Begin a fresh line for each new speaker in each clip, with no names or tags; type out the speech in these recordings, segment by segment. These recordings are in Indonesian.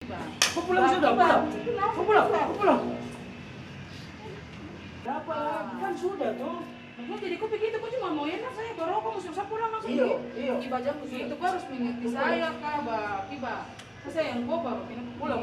Kau pulang sudah, pulang. Kau pulang, kau pulang. Berapa lagi? Kan sudah tuh.
Maksudnya jadi kau begitu, kau cuma mau enak saya baru kau mesti usah pulang langsung.
Iya.
Iba jam begitu kau harus mengerti saya kah, Iba. Saya yang kau baru
Pulang.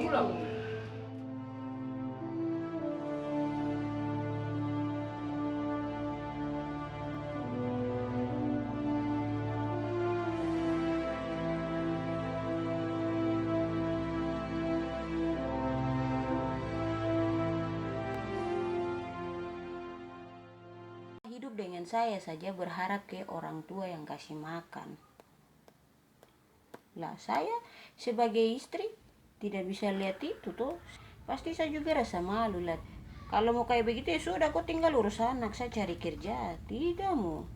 Hidup dengan saya saja berharap ke orang tua yang kasih makan. Lah saya sebagai istri tidak bisa lihat itu tuh. Pasti saya juga rasa malu lah. Kalau mau kayak begitu ya sudah, kau tinggal urus anak, saya cari kerja. Tidak mau.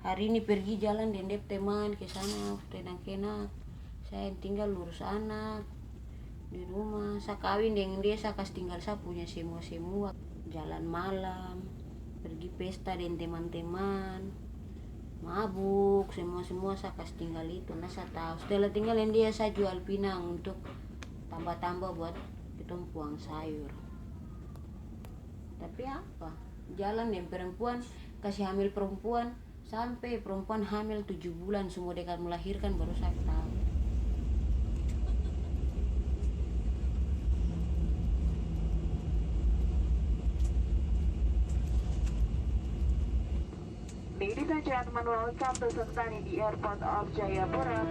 Hari ini pergi jalan dengan teman ke sana, enak-enak. Saya tinggal urus anak di rumah. Saya kawin dengan dia, saya kasih tinggal saya punya semua. Jalan malam, pergi pesta dengan teman-teman, mabuk, semua saya kasih tinggal itu. Nah saya tahu setelah tinggalin dia saya jual pinang untuk tambah-tambah buat kita puang sayur. Tapi apa, jalan dengan perempuan, kasih hamil perempuan, sampai perempuan hamil 7 bulan semua dekat melahirkan baru saya tahu.
Ladies and gentlemen, welcome to Sentani di Airport of Jayapura.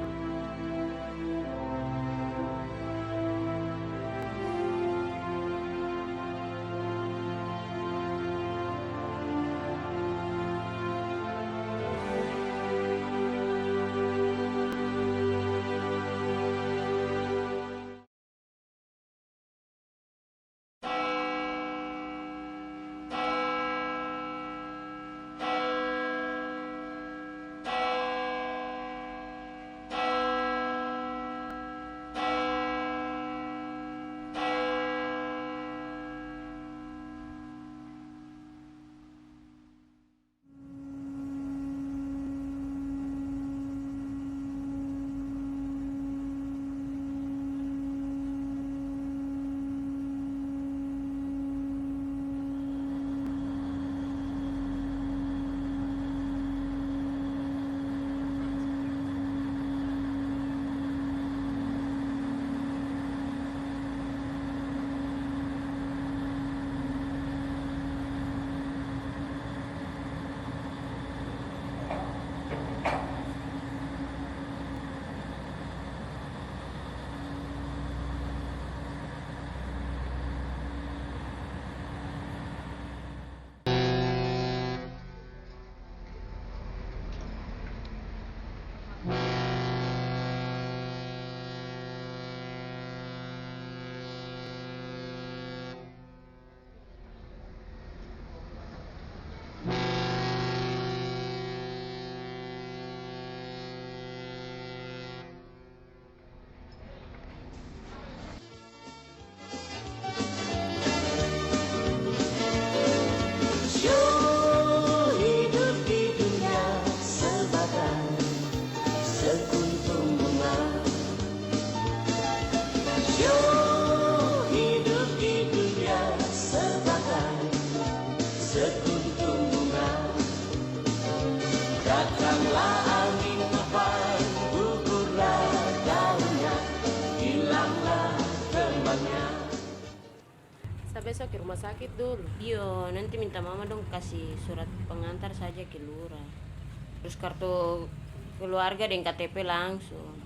Besok ke rumah sakit dulu. Iya, nanti minta mama dong kasih surat pengantar saja ke lurah. Terus kartu keluarga dan KTP langsung.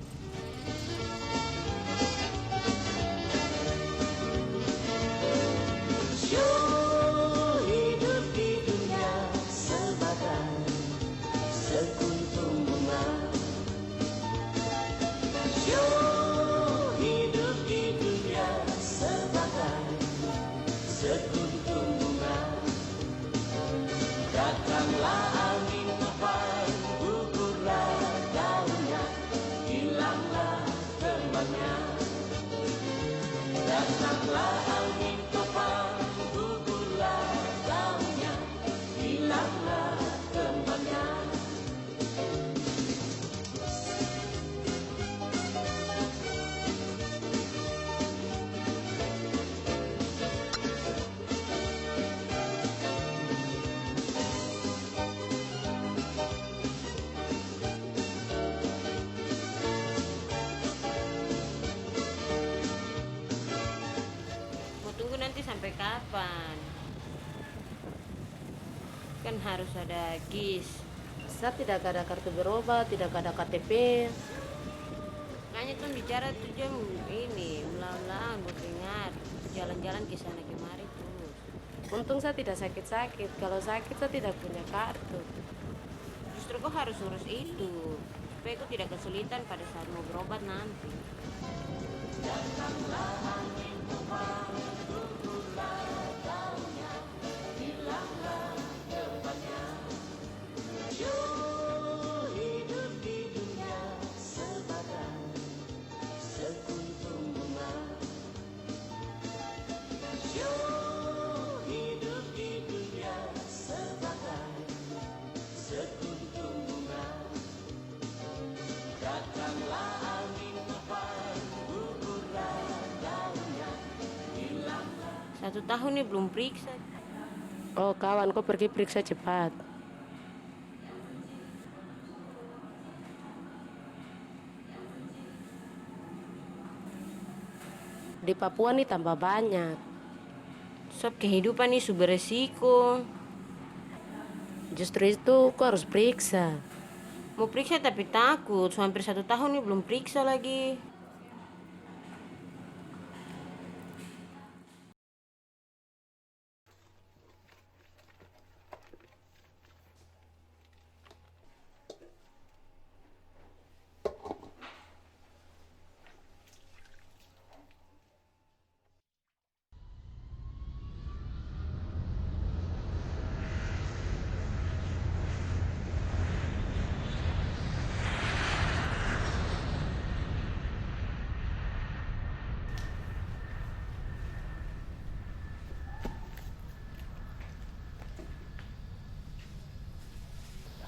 harus ada KIS. Saya tidak ada kartu berobat, tidak ada KTP. Makanya tuh bicara tuh jam ini, melawan beringat, jalan-jalan ke sana kemari terus. Untung saya tidak sakit-sakit. Kalau sakit saya tidak punya kartu. Justru kok harus urus itu, supaya kau tidak kesulitan pada saat mau berobat nanti. Satu tahun nih belum periksa. Oh kawan, kok pergi periksa cepat. Di Papua nih tambah banyak. Sob kehidupan nih super resiko. Justru itu kok harus periksa. Mau periksa tapi takut, hampir 1 tahun nih belum periksa lagi.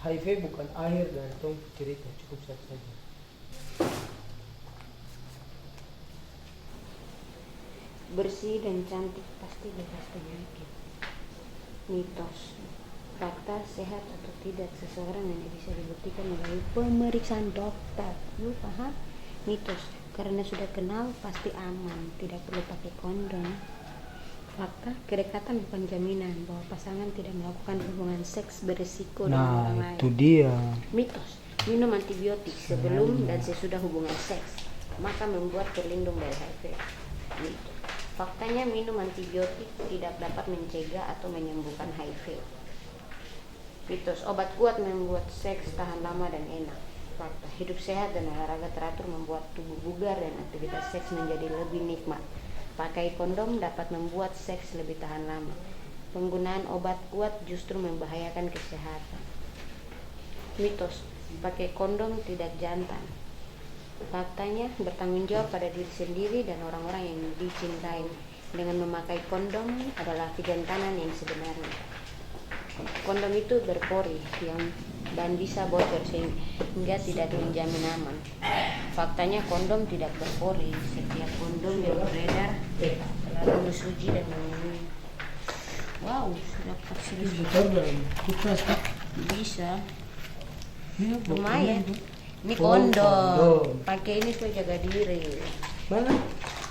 HIV bukan akhir dari tong cerita, cukup satu saja.
Bersih dan cantik pasti bebas penyakit. Mitos. Fakta sehat atau tidak seseorang hanya bisa dibuktikan melalui pemeriksaan dokter. Lu paham? Mitos. Karena sudah kenal pasti aman, tidak perlu pakai kondom. Fakta, kedekatan bukan jaminan bahwa pasangan tidak melakukan hubungan seks berisiko dengan orang lain.
Itu dia.
Mitos, minum antibiotik sebelum dan sesudah hubungan seks, maka membuat terlindung dari HIV. Mitos. Faktanya minum antibiotik tidak dapat mencegah atau menyembuhkan HIV. Mitos, obat kuat membuat seks tahan lama dan enak. Fakta, hidup sehat dan olahraga teratur membuat tubuh bugar dan aktivitas seks menjadi lebih nikmat. Pakai kondom dapat membuat seks lebih tahan lama. Penggunaan obat kuat justru membahayakan kesehatan. Mitos, pakai kondom tidak jantan. Faktanya, bertanggung jawab pada diri sendiri dan orang-orang yang dicintai. Dengan memakai kondom adalah kejantanan yang sebenarnya. Kondom itu berpori dan bisa bocor sehingga tidak menjamin aman. Faktanya kondom tidak berpori. Setiap kondom yang beredar selalu diuji dan memenuhi. Wow, sudah 4.000. Bisa. Lumayan. Ini kondom. Pakai ini supaya jaga diri.
Mana?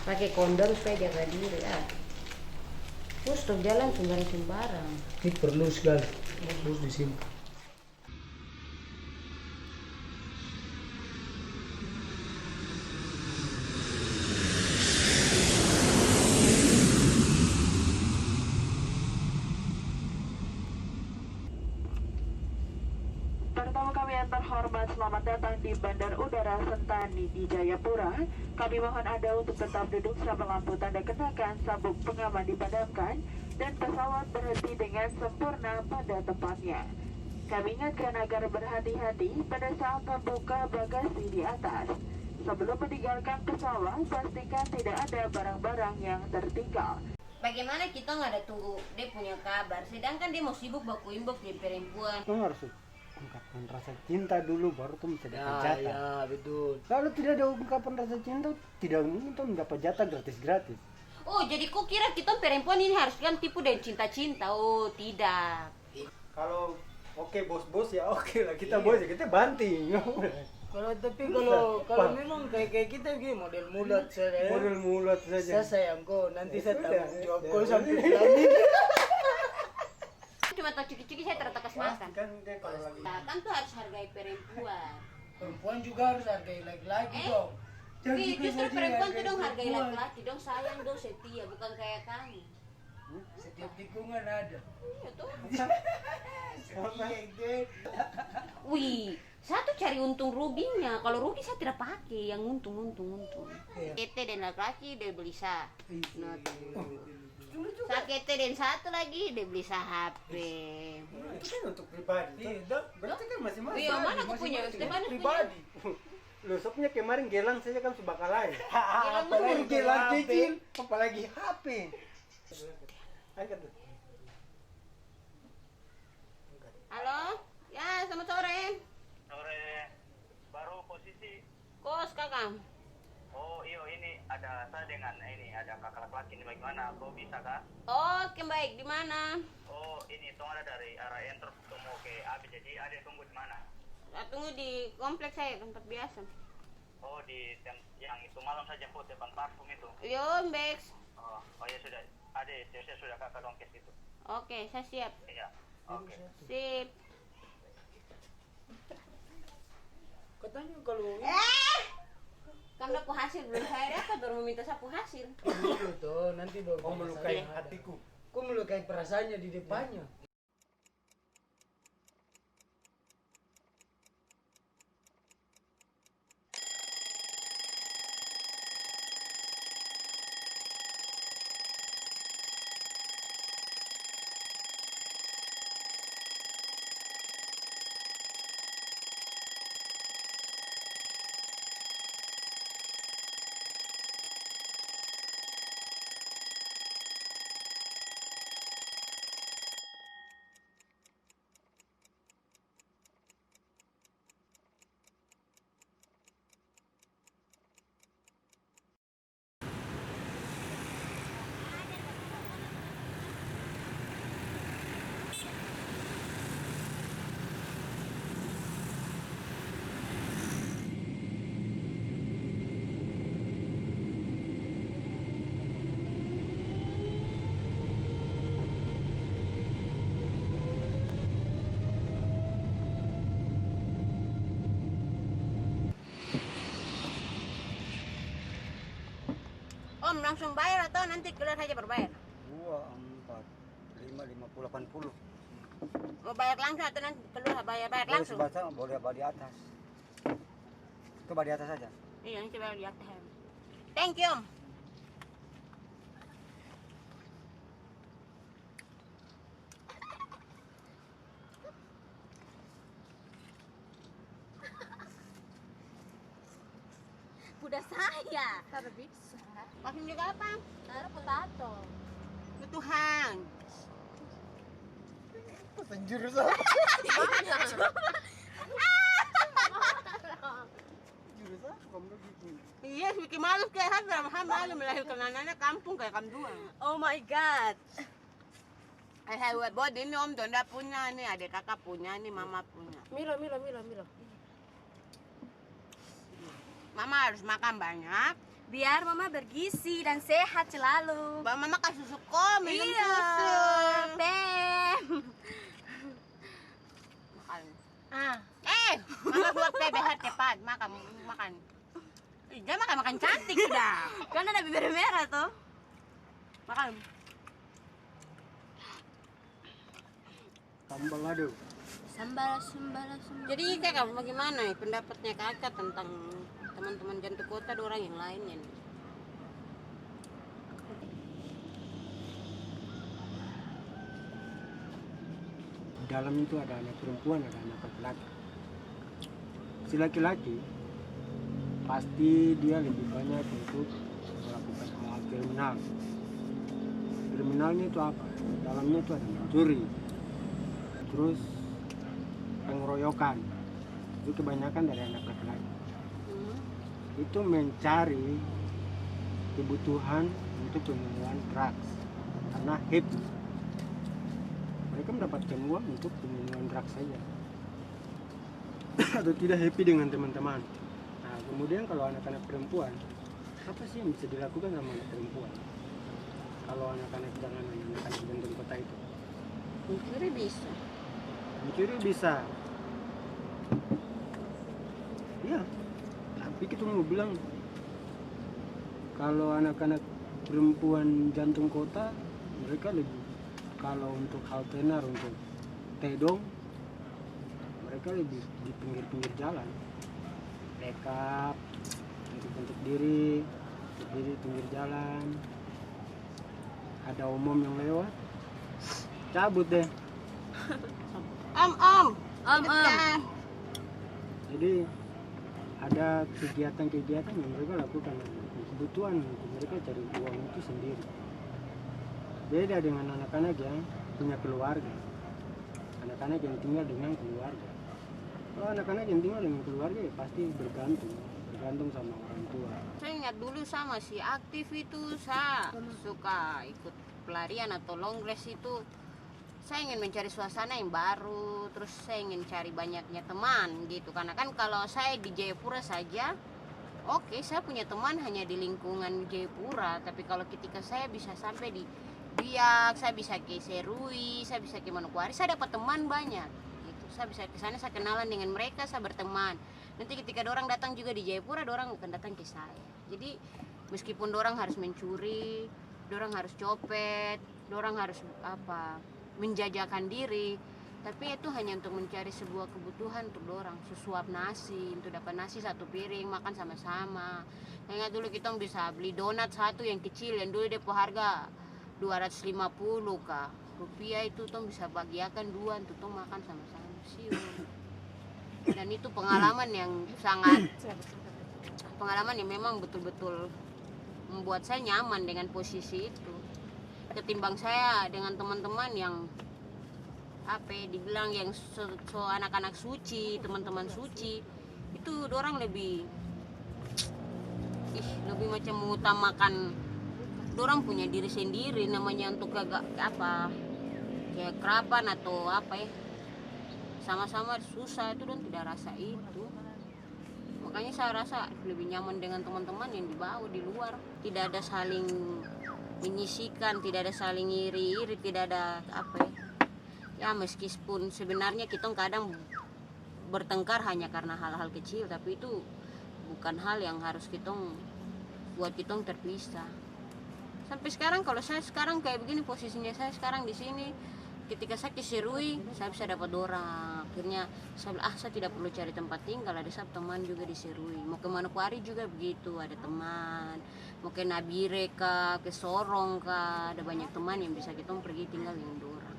Pakai kondom supaya jaga diri ya. Terus stop jalan sembarang.
Ini perlu sekali. Terus disimpan.
Pertama kami yang terhormat, selamat datang di Bandar Udara Sentani di Jayapura. Kami mohon Anda untuk tetap duduk sampai lampu tanda kenakan sabuk pengaman dipadamkan dan pesawat berhenti dengan sempurna pada tempatnya. Kami ingatkan agar berhati-hati pada saat membuka bagasi di atas. Sebelum meninggalkan pesawat, pastikan tidak ada barang-barang yang tertinggal.
Bagaimana kita nggak ada tunggu dia punya kabar, sedangkan dia mau sibuk baku-imbok di perempuan.
Kamu harus ungkapkan rasa cinta dulu, baru tuh bisa dapat jatah.
Ya, betul.
Kalau tidak ada ungkapan rasa cinta, tidak mungkin tuh mendapat jatah gratis-gratis.
Oh, jadi kok kira kita perempuan ini harus kan tipu dan cinta-cinta? Oh, tidak.
Kalau oke bos-bos ya oke lah, kita bos ya kita banting.
Kalau memang kayak kita gini model mulut saya.
Model mulut saja.
Saya sayang kok, nanti saya
Sudah,
tanggung jawab
ya,
kok sampai
ya.
langit.
Itu cuma tahu ciki-ciki, saya tidak tahu kasih makan.
Kan dia kalau lagi
Nah, kan tuh harus hargai perempuan.
Perempuan juga harus hargai laki-laki dong.
Justru perempuan tuh dong hargai laki-laki, dong sayang, dong setia, bukan kayak kamu.
Setiap tikungan ada.
Iya tuh.
Iya, Dek.
Wih, satu cari untung ruginya. Kalau rugi saya tidak pakai, yang untung.
Iya.
Kete dan laki-laki dia beli sah. Nah,
Dulu juga.
sakete dan satu lagi dia beli sah HP.
itu kan untuk pribadi.
Tidak.
Berarti kan masing-masing.
Iya, mana aku punya? Stefanus punya.
Pribadi.
Lo sopnya kemarin gelang saja kan subakal lain.
Apalagi gelang kecil, apalagi HP.
Angkat tuh.
Halo? Ya, selamat sore.
Sore, baru posisi.
Kos kakak.
Oh iyo, ini ada saya dengan ini ada kakak laki ini bagaimana? Kau bisa kah?
Oke, baik. Di mana?
Oh ini tong ada dari arah Enter ketemu ke Abi, jadi ada tunggu di mana?
Tunggu di kompleks saya, tempat biasa.
Oh di yang itu malam saja jemput depan parfum itu.
Yo, Bex.
Oh ya sudah, ada saya sudah kakak dongkes itu.
Oke, saya siap.
Iya, oke.
Sip.
Katanya kalau
Kamu aku hasil belum saya dapat, baru meminta sapu hasil.
dulu tuh nanti dong.
Kau melukai
Ada.
hatiku.
Kau melukai perasaannya di depannya.
Om, langsung bayar atau nanti keluar saja berbayar?
2, 4, 5, 50, 80.
Mau bayar langsung atau nanti keluar bayar
Boleh
langsung?
sebatang, boleh di atas. Coba di atas saja.
Iya, ini coba lihat. Thank you, Om.
Udah saya.
Taruh bisa. Makin juga apa?
Taruh potato.
Tuhan.
Penjurusan. Jurusan kamu gitu.
Iya, bikin malu kayak malu melahirkan anaknya kampung kayak kamu dua.
Oh my god.
Saya buat body ini Om Donda punya nih, adik kakak punya nih, mama punya.
Milo.
Mama harus makan banyak.
Biar mama bergizi dan sehat selalu.
Mama makan susu kok, minum
Iya,
susu.
Bem.
Makan.
Ah,
Mama buat PBH cepat, makan. Jangan makan cantik sudah.
kan ada bibir merah tuh.
Makan.
Sambal lado.
Sambal.
Jadi kayak kamu bagaimana ya pendapatnya kakak tentang teman-teman jantung kota dan orang yang lainnya nih?
Di dalam itu ada anak perempuan, ada anak laki-laki. Si laki-laki pasti dia lebih banyak untuk melakukan hal kriminal. Kriminalnya itu apa? Dalamnya itu ada mencuri, terus pengeroyokan. Itu kebanyakan dari anak laki-laki. Itu mencari kebutuhan untuk pemenuhan drugs karena happy. Mereka mendapatkan uang untuk pemenuhan drugs saja atau tidak happy dengan teman-teman. Nah kemudian kalau anak-anak perempuan, apa sih yang bisa dilakukan sama anak perempuan? Kalau anak-anak jangan anak-anak jantung kota itu
Mencuri bisa.
Mencuri bisa. Iya. Tapi kita mau bilang kalau anak-anak perempuan jantung kota mereka lebih, kalau untuk hal tenar untuk tedong mereka lebih di pinggir-pinggir jalan, rekap untuk diri berdiri pinggir jalan, ada umum yang lewat cabut deh.
Om.
Jadi ada kegiatan-kegiatan yang mereka lakukan, kebutuhan untuk mereka cari uang itu sendiri. Beda dengan anak-anak yang punya keluarga, anak-anak yang tinggal dengan keluarga. Kalau anak-anak yang tinggal dengan keluarga ya pasti bergantung sama orang tua.
Saya ingat dulu sama si aktif itu, saya suka ikut pelarian atau long race itu. Saya ingin mencari suasana yang baru, terus saya ingin cari banyaknya teman gitu. Karena kan kalau saya di Jayapura saja, oke, saya punya teman hanya di lingkungan Jayapura. Tapi kalau ketika saya bisa sampai di Biak, saya bisa ke Serui, saya bisa ke Manokwari, saya dapat teman banyak. Gitu. Saya bisa ke sana, saya kenalan dengan mereka, saya berteman. Nanti ketika dorang datang juga di Jayapura, dorang akan datang ke saya. Jadi meskipun dorang harus mencuri, dorang harus copet, dorang harus menjajakan diri, tapi itu hanya untuk mencari sebuah kebutuhan untuk dorang, sesuap nasi, untuk dapat nasi satu piring, makan sama-sama. Ingat dulu kita bisa beli donat satu yang kecil, yang dulu depo harga 250 kah rupiah, itu tong bisa bagiakan dua untuk tong makan sama-sama. Dan itu pengalaman yang memang betul-betul membuat saya nyaman dengan posisi itu, ketimbang saya dengan teman-teman yang dibilang yang so anak-anak suci, teman-teman suci, itu dorang lebih macam mengutamakan dorang punya diri sendiri, namanya untuk kayak kerapan atau sama-sama susah, itu don tidak rasa itu. Makanya saya rasa lebih nyaman dengan teman-teman yang dibawa di luar, tidak ada saling menyisikan, tidak ada saling iri-iri, tidak ada meskipun sebenarnya kita kadang bertengkar hanya karena hal-hal kecil, tapi itu bukan hal yang harus kita buat kita terpisah. Sampai sekarang kalau saya sekarang kayak begini posisinya, saya sekarang di sini, ketika saya ke Serui saya bisa dapat dorang, akhirnya saya tidak perlu cari tempat tinggal, ada teman juga di Serui. Mau ke Manokwari juga begitu, ada teman. Mau ke Nabire kah, ke Sorong kah, ada banyak teman yang bisa kita pergi tinggal dengan dorang.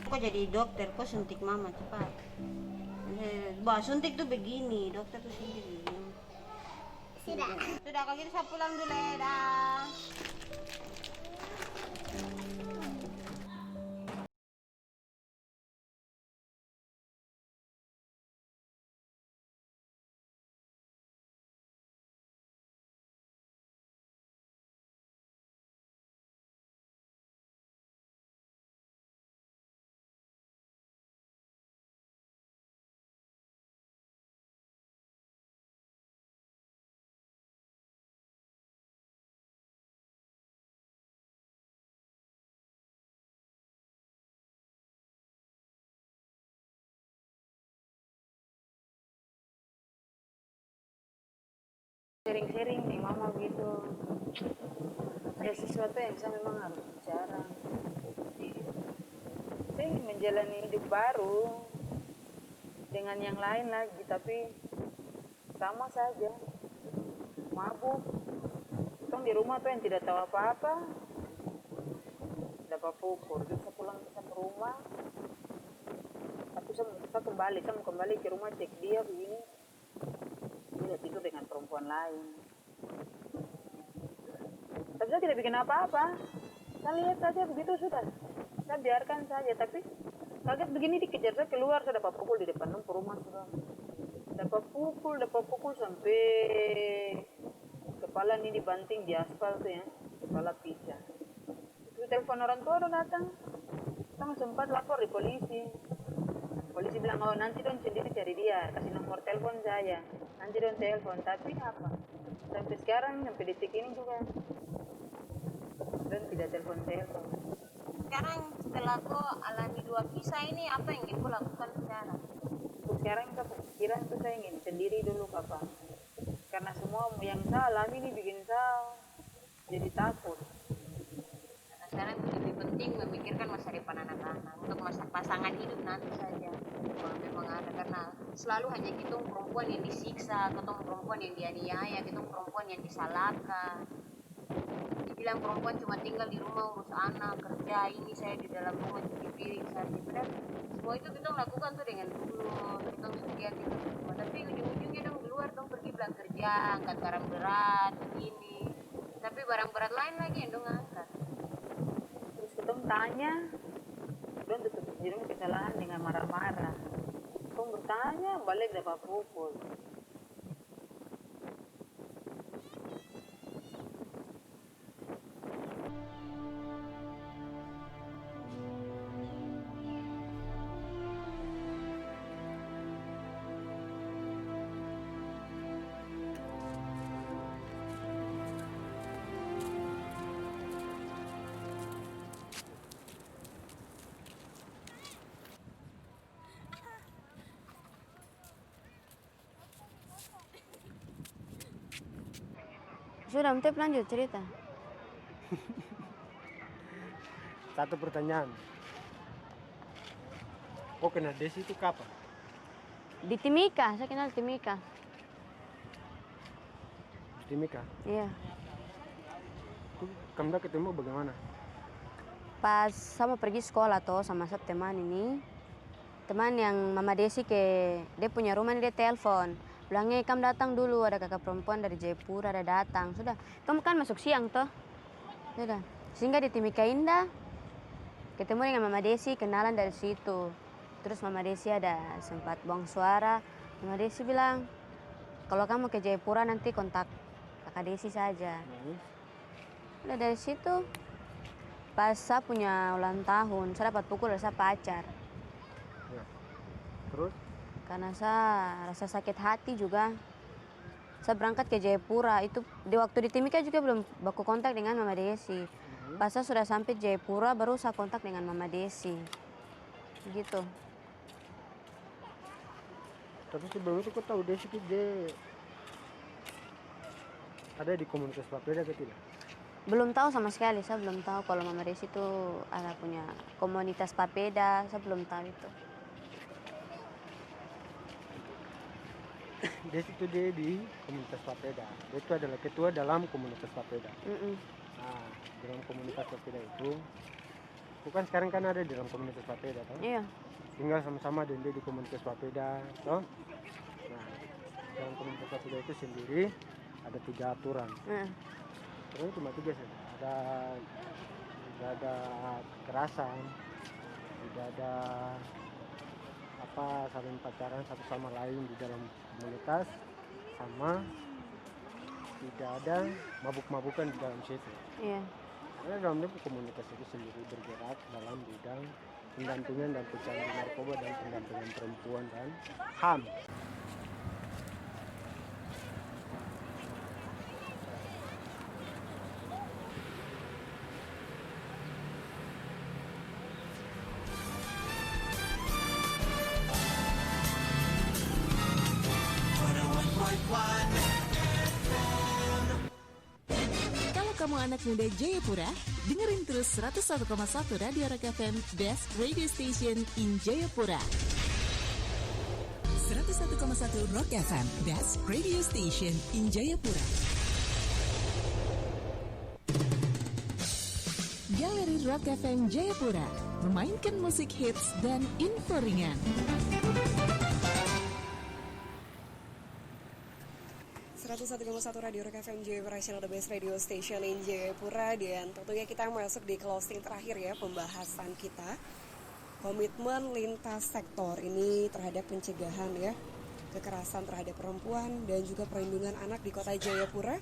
Kok jadi dokter, kok suntik mama cepat. Suntik tuh begini, dokter tuh suntik begini. Sudah kalau gitu saya pulang dulu ya, dah. Sering-sering nih mama begitu. Ada sesuatu yang saya memang harus bicara. Saya ingin menjalani hidup baru dengan yang lain lagi, tapi sama saja. Mabuk. Tong di rumah tuh yang tidak tahu apa-apa. Dapat pukul, bisa pulang ke rumah. Tapi saya mau kembali ke rumah cek dia begini. Dia tidur dengan perempuan lain. Tapi saya tidak bikin apa-apa. Saya lihat saja begitu sudah. Saya biarkan saja, tapi kaget begini dikejar saya keluar, saya dapat pukul di depan rumah sudah. Dapat pukul sampai kepala ini dibanting di aspal tuh ya, kepala pecah. Itu telepon orang tua udah datang. Saya sempat lapor di polisi. Polisi bilang, oh nanti dong sendiri cari dia, kasih nomor telepon saya. Nanti dong telepon, tapi apa? Sampai sekarang, sampai detik ini juga. Dan tidak telepon.
Sekarang setelah kau alami 2 kisah ini, apa yang ingin kau lakukan sekarang?
Sekarang saya pikiran tuh saya ingin sendiri dulu Papa. Karena semua yang saya alami ini bikin saya jadi takut.
Karena sekarang lebih penting memikirkan masa depan anak-anak, untuk masa pasangan hidup nanti saja. Kalau memang ada, karena selalu hanya kita perempuan yang disiksa, kita perempuan yang dianiaya, kita perempuan yang disalahkan. Dibilang perempuan cuma tinggal di rumah urus anak, kerja, ini saya di dalam rumah cuci piring saja. Padahal semua itu kita lakukan tuh dengan tulus, kita setia kita semua. Tapi ujung-ujungnya dong di luar dong pergi bilang kerja, angkat barang berat, begini. Tapi barang berat lain lagi yang dong angkat.
Terus kita tanya, dong tutup dong kesalahan dengan marah-marah. Dong bertanya, balik dapat pukul.
Sudah, Mtep lanjut cerita.
Satu pertanyaan. Kok kenal Desi itu kapan?
Di Timika, saya kenal Timika.
Timika.
Iya.
Itu kamu ketemu bagaimana?
Pas saya mau pergi sekolah toh sama satu teman ini. Teman yang Mama Desi dia punya rumah dia telepon. Bilangnya, kamu datang dulu, ada kakak perempuan dari Jayapura, ada datang. Sudah, kamu kan masuk siang toh. Sudah, sehingga di Timika Indah, ketemu dengan Mama Desi, kenalan dari situ. Terus Mama Desi ada sempat buang suara. Mama Desi bilang, kalau kamu ke Jayapura nanti kontak kakak Desi saja. Udah dari situ, pas saya punya ulang tahun, saya dapat pukul dari saya pacar.
Ya. Terus?
Karena saya rasa sakit hati juga. Saya berangkat ke Jayapura, itu di waktu di Timika juga belum baku kontak dengan Mama Desi. Pas saya sudah sampai Jayapura, baru saya kontak dengan Mama Desi. Gitu.
Tapi sebelum itu kau tahu Desi itu dia ada di komunitas papeda atau tidak?
Belum tahu sama sekali, saya belum tahu kalau Mama Desi itu ada punya komunitas papeda, saya belum tahu itu.
Desi itu dia di komunitas papeda. Dia itu adalah ketua dalam komunitas papeda. Nah, dalam komunitas papeda itu kan sekarang kan ada di dalam komunitas papeda kan?
Iya.
Tinggal sama-sama dan dia di komunitas papeda toh. Nah, dalam komunitas papeda itu sendiri ada 3 aturan. Aturan cuma 3 saja. Tidak ada kekerasan, tidak ada saling pacaran satu sama lain di dalam komunitas, sama tidak ada mabuk-mabukan di dalam situ.
Iya.
Karena dalam komunitas itu sendiri bergerak dalam bidang pendampingan dan pecandu narkoba dan pendampingan perempuan dan HAM.
One. kamu anak muda Jayapura, dengerin terus 101,1 Radio Rock FM, Best Radio Station in Jayapura. 101,1 Rock FM, Best Radio Station in Jayapura. Galeri Rock FM Jayapura memainkan musik hits dan info ringan.
Radio Rock FM Jayapura, channel the best radio station in Jayapura. Dan tentunya kita masuk di closing terakhir ya pembahasan kita. Komitmen lintas sektor ini terhadap pencegahan ya kekerasan terhadap perempuan dan juga perlindungan anak di kota Jayapura.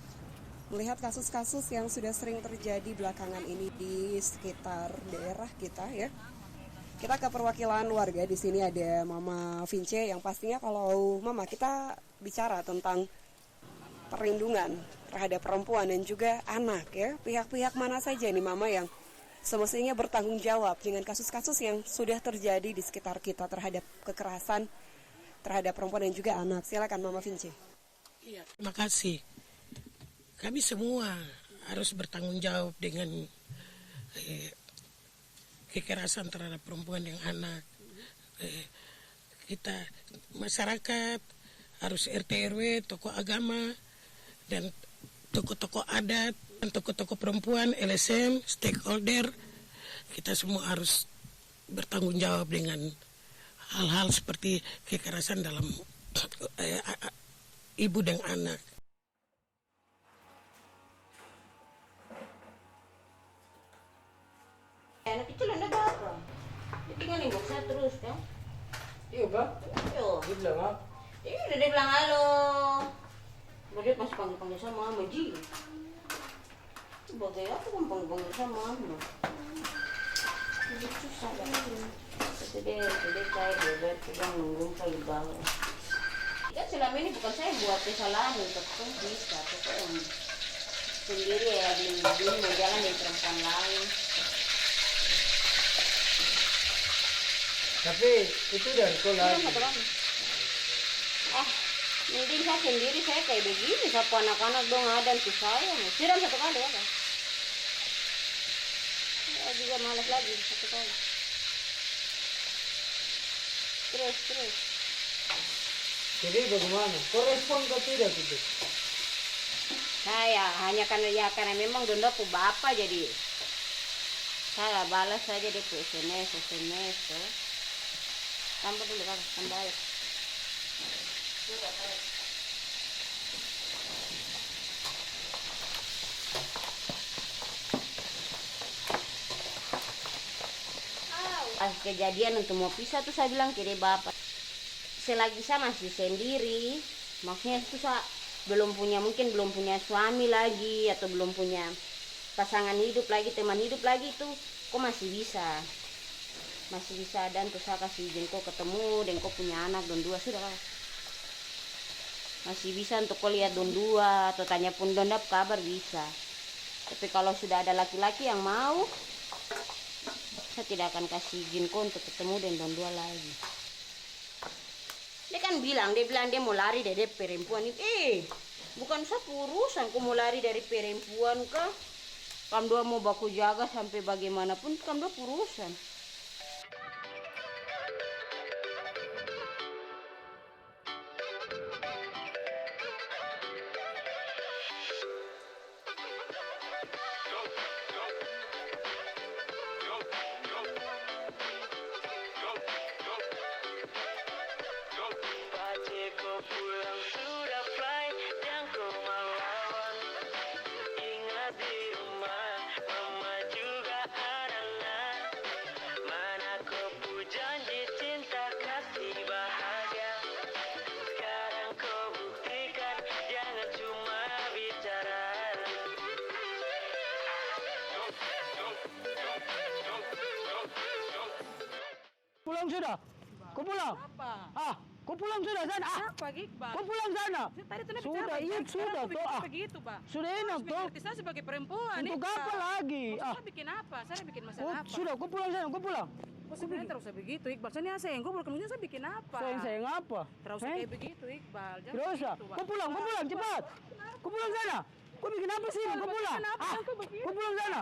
Melihat kasus-kasus yang sudah sering terjadi belakangan ini di sekitar daerah kita ya. Kita ke perwakilan warga, di sini ada Mama Vince yang pastinya kalau Mama kita bicara tentang perlindungan terhadap perempuan dan juga anak ya. Pihak-pihak mana saja nih Mama yang semestinya bertanggung jawab dengan kasus-kasus yang sudah terjadi di sekitar kita terhadap kekerasan terhadap perempuan dan juga anak. Silakan Mama Vince.
Iya, terima kasih. Kami semua harus bertanggung jawab dengan kekerasan terhadap perempuan dan anak. Kita masyarakat harus RT RW, tokoh agama dan tokoh-tokoh adat dan tokoh-tokoh perempuan, LSM, stakeholder. Kita semua harus bertanggung jawab dengan hal-hal seperti kekerasan dalam ibu dan anak.
Anak kecil anda apa? Dia tinggalin box saya terus kan?
Iya, Pak.
Iya.
Dia bilang apa?
Iya, udah dia bilang halo. Dia masih panggil-panggil sama Mama Ji. Sebagai apa kan panggil-panggil sama Mama? Jadi susah kan? Jadi dia kayak dia pegang nunggu kali bawah. Kan selama ini bukan saya buat kesalahan untuk bisa, tapi yang sendiri ya dia mau jalan dengan perempuan lain.
Tapi itu dari sekolah.
Mending saya sendiri, saya kayak begini, sapu anak-anak dong ada untuk saya. Siram satu kali ya kan? Ya juga malas lagi satu kali. Terus.
Jadi bagaimana? Korespon ke tidak gitu?
Saya hanya karena memang donda pu bapak jadi saya balas saja dia pu SMS tuh. Tambah dulu kan, tambah air. Pas kejadian untuk mau pisah tuh saya bilang ke dia bapak, selagi saya masih sendiri, maksudnya itu saya mungkin belum punya suami lagi atau belum punya pasangan hidup lagi, teman hidup lagi itu kok masih bisa dan terus saya kasih izin kok ketemu dan kok punya anak don dua sudah masih bisa untuk kau lihat don dua atau tanya pun don dap kabar bisa. Tapi kalau sudah ada laki-laki yang mau, saya tidak akan kasih izin kok untuk ketemu dan don dua lagi. Dia bilang dia mau lari dari perempuan itu. Bukan saya urusan kau mau lari dari perempuan kah? Kamu dua mau baku jaga sampai bagaimanapun kamu dua urusan.
Pulang sudah? Kau pulang?
Apa?
Kau pulang sudah sana?
Apa Iqbal?
Kau pulang sana?
Tadi tuh
Sudah, iya sudah toh.
Begitu, Pak.
Sudah enak toh.
Saya sebagai perempuan.
Untuk apa lagi?
Saya bikin apa? Saya bikin masalah apa?
Sudah, kau pulang sana, kau pulang.
Kok sebenarnya terus begitu, Iqbal? Saya sayang, gue kemudian saya bikin apa?
Sayang apa?
Terus kayak begitu, Iqbal.
Terus, kau pulang cepat. Kau pulang sana.
Kau bikin apa sih? Kau pulang. Kau pulang sana.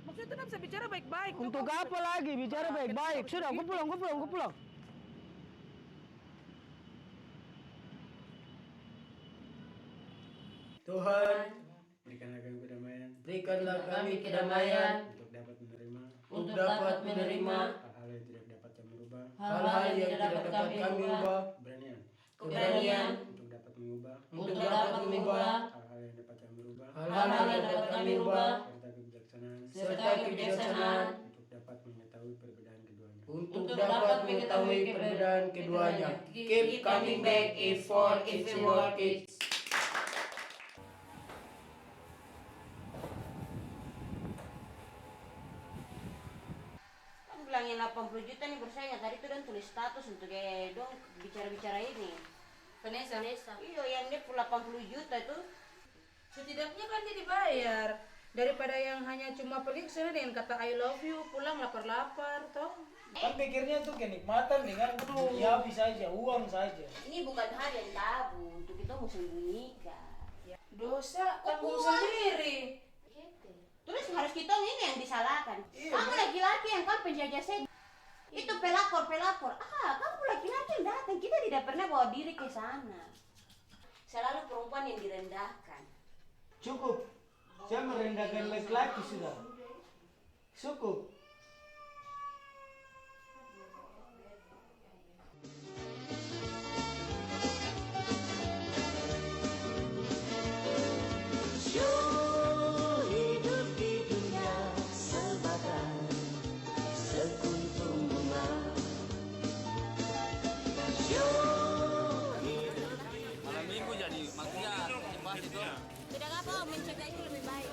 Maksudnya itu bisa bicara baik-baik.
Untuk apa lagi bicara baik-baik? Sudah, kau pulang.
Tuhan, berikanlah kami kedamaian.
Berikanlah kami kedamaian
Untuk dapat menerima
hal-hal yang tidak dapat kami rubah.
hal-hal yang tidak dapat kami ubah.
Keberanian
Untuk dapat mengubah
untuk dapat mengubah
hal-hal yang dapat kami rubah.
hal-hal yang dapat kami rubah
Serta kebijaksanaan
untuk dapat mengetahui perbedaan keduanya.
untuk dapat mengetahui perbedaan keduanya. Keep coming back if it works.
Kan bilangin 80 juta nih baru saya ingat tadi tuh dan tulis status untuk dong bicara-bicara ini.
Vanessa.
Iya yang dia 80 juta itu.
Setidaknya kan dia dibayar. Daripada yang hanya cuma pergi ke sana dengan kata I love you, pulang lapar-lapar, toh.
Kan pikirnya tuh kenikmatan dengan duniawi saja, uang saja.
Ini bukan hal yang tabu untuk kita mau sembunyikan.
Dosa tanggung sendiri.
Terus harus kita ini yang disalahkan. Kamu laki-laki yang kan penjajah saya. Itu pelakor. Kamu laki-laki yang datang. Kita tidak pernah bawa diri ke sana. Selalu perempuan yang direndahkan.
Cukup. Saya merendahkan laki-laki sudah. Cukup.
Malam minggu jadi maksiat, hebat itu.
Tidak apa, mencegah itu lebih baik.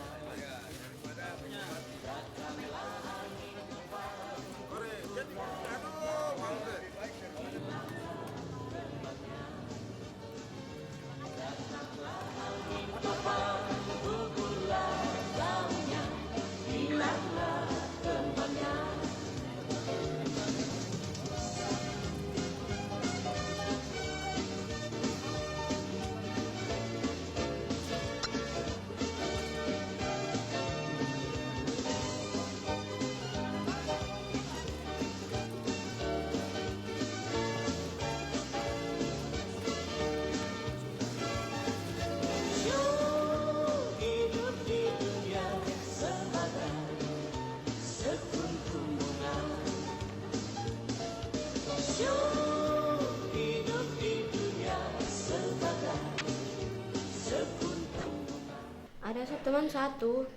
Ada teman satu,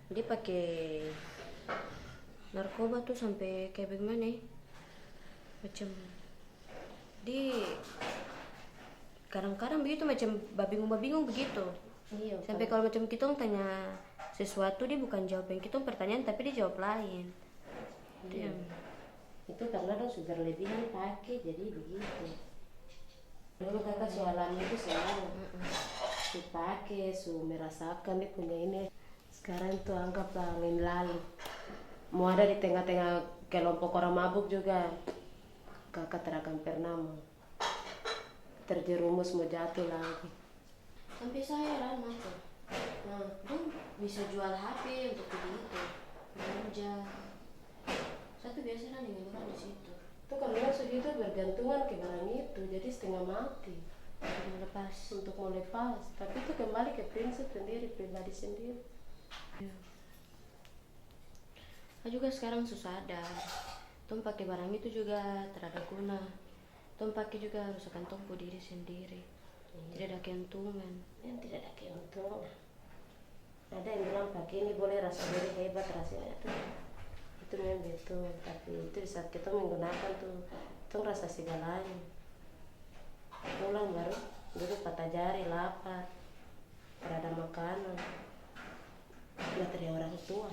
dia pakai narkoba tuh sampai kayak bagaimana ya? Macam di kadang-kadang begitu macam babingung begitu.
Iya,
Sampai kalau macam kita tanya sesuatu dia bukan jawab yang kita pertanyaan tapi dia jawab lain.
Iya. Itu karena dong sudah berlebihan pakai jadi begitu. Dulu kakak soalan itu selalu dipakai, merasakan dia punya ini. Sekarang tuh anggaplah angin lalu. Mau ada di tengah-tengah kelompok orang mabuk juga, kakak tidak akan pernah mau terjerumus mau jatuh lagi.
Sampai saya heran macam, dong bisa jual HP untuk begitu, belanja. Satu biasa kan dengan orang di situ.
Itu kan orang segitu bergantungan ke barang itu, jadi setengah mati.
Untuk mau lepas,
Tapi itu kembali ke prinsip sendiri, pribadi sendiri.
juga sekarang susah ada. Tom pakai barang itu juga terada guna. Tom pakai juga harus akan tompo diri sendiri. Tidak ada keuntungan.
Yang tidak ada keuntungan. Ada yang bilang pakai ini boleh rasa diri hebat rasanya itu memang betul. Tapi itu di saat kita menggunakan tuh rasa segalanya. Pulang baru duduk patah jari lapar, berada makanan, materi orang tua.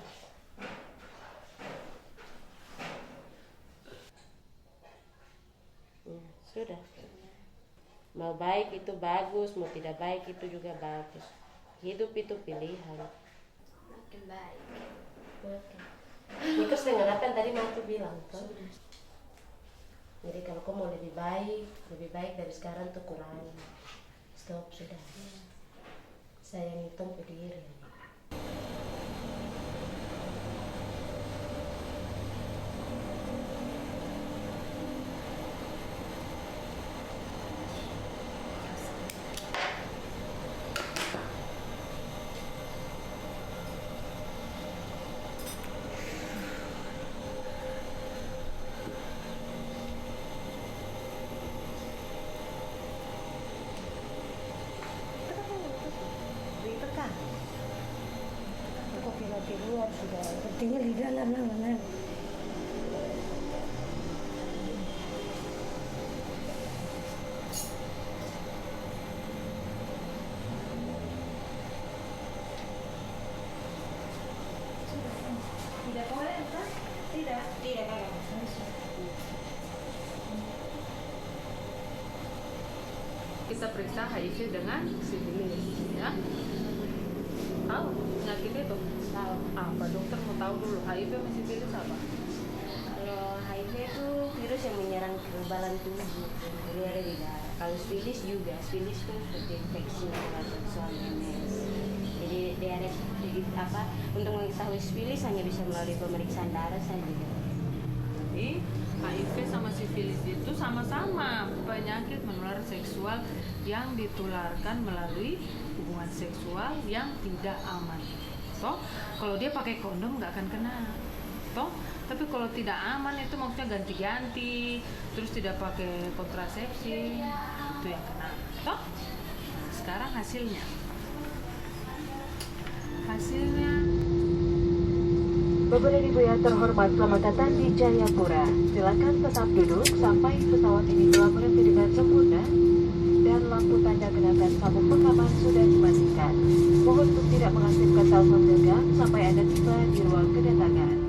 Ya, sudah. Mau baik itu bagus, mau tidak baik itu juga bagus. Hidup itu pilihan.
Makin baik.
Itu setengah apa yang tadi Matu bilang tuh. Jadi kalau kau mau lebih baik dari sekarang tuh kurangi. Stop sudah.
sayangi tong pe diri.
Di luar sudah tinggal di dalam mana.
Tidak boleh, bukan? Tidak kakak.
Kita periksa HIV dengan sifilis, ya. Tahu penyakit itu?
Tahu.
Apa dokter mau tahu dulu HIV sama sifilis apa?
Kalau HIV itu virus yang menyerang kekebalan tubuh, jadi ada di darah. Kalau sifilis juga, sifilis itu seperti infeksi saluran seksual MS. Jadi daerah apa? Untuk mengetahui sifilis hanya bisa melalui pemeriksaan darah saja.
Jadi HIV sama sifilis itu sama-sama penyakit menular seksual yang ditularkan melalui hubungan seksual yang tidak aman. Toh, kalau dia pakai kondom nggak akan kena. Toh, tapi kalau tidak aman itu maksudnya ganti-ganti, terus tidak pakai kontrasepsi, itu yang kena. Toh, sekarang hasilnya.
Bapak dan Ibu yang terhormat, selamat datang di Jayapura. Silakan tetap duduk sampai pesawat ini telah berhenti dengan sempurna dan lampu tanda kenakan sabuk pengaman sudah dimatikan. Mohon untuk tidak mengaktifkan telepon genggam sampai Anda tiba di ruang kedatangan.